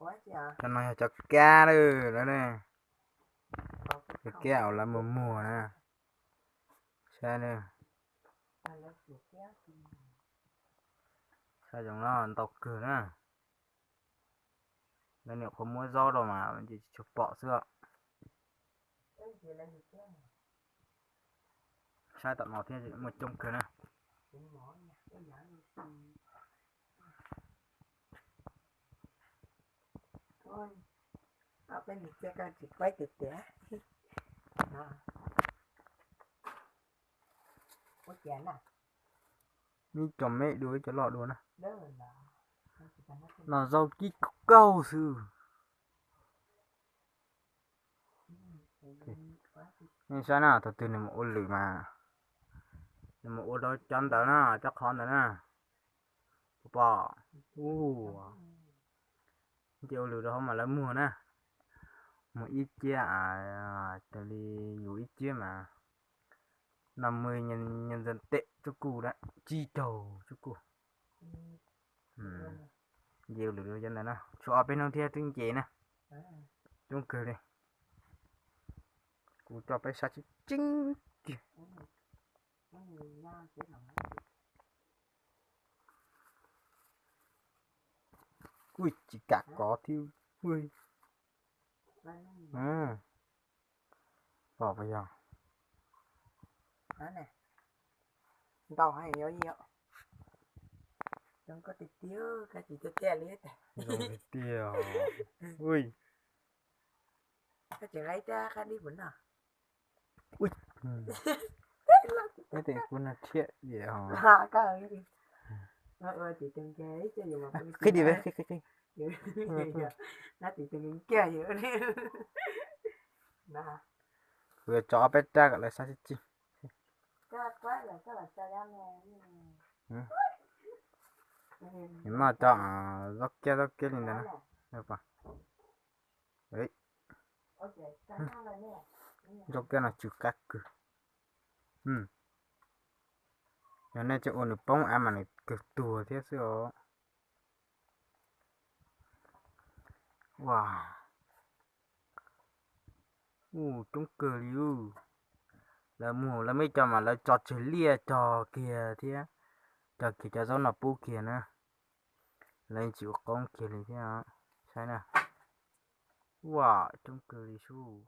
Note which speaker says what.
Speaker 1: quá chứ à.
Speaker 2: Cho nó cho cá nữa đó nè. Cái kẹo là mùa mùa nè. Sao nè. Sao chúng nó tộc cửa nè. Đây nếu không mua rau đâu mà mình chỉ chụp bỏ xưa. Sai tận mỏ thiên chỉ một trong cửa nè.
Speaker 1: Thôi. Ở bên này cho con chỉ quay từ té. Ủa chén à?
Speaker 2: Mi cho mẹ đuổi cho lọ đuổi nè.
Speaker 1: Đó là
Speaker 2: Nó rau kí câu sư. Nhưng sao nào thật từ này một ô lử mà. Nhưng mà ô đó chân tới nè, chắc khó tới nè. Bỏ. Chứ ô lử đó không mà lấy mùa nè. Một ít chia từ đi dù ít chia mà. 50 nhân dân tệ cho cụ đấy. Chi trầu cho cụ. Nhiều lử dân này nè. Cho bên ông thia tiếng chế nè. Chúng cười đi. Cụ cho bé sát chính kìa. Ui chỉ cả có thiêu. Ui. Bỏ vào giờ.
Speaker 1: đó nè. Tao hay nhớ gì ạ? Chẳng có tí tiêu, cái gì cho che lý hết.
Speaker 2: Rồi tiêu. Ui.
Speaker 1: Cái chuyện lấy ra cái đi vẫn à?
Speaker 2: Ui. Thế thì cũng là thiện gì hả?
Speaker 1: Cái gì? Chị từng kế cho dù mà
Speaker 2: cái gì vậy? Cái.
Speaker 1: Nó chị từng kia gì đi. Nè.
Speaker 2: Vừa chó bé tra gọi là sao chứ?
Speaker 1: Cái quá là cái là sao ra nè.
Speaker 2: Nhưng mà cho dốc kia lên đây nè. Được không? Đấy. Dốc kia là chữ cắt cửa. Cho nên cho ôn được bóng mà này cực tùa thế xưa. Wow. Trông cười lưu. Là mùa là mấy cho mà là cho chơi lia trò kìa thế. Trò kìa cho gió nạp bù kìa nè. Lên chịu con kìa này thế hả? Sao nè. Wow, trông cười lưu.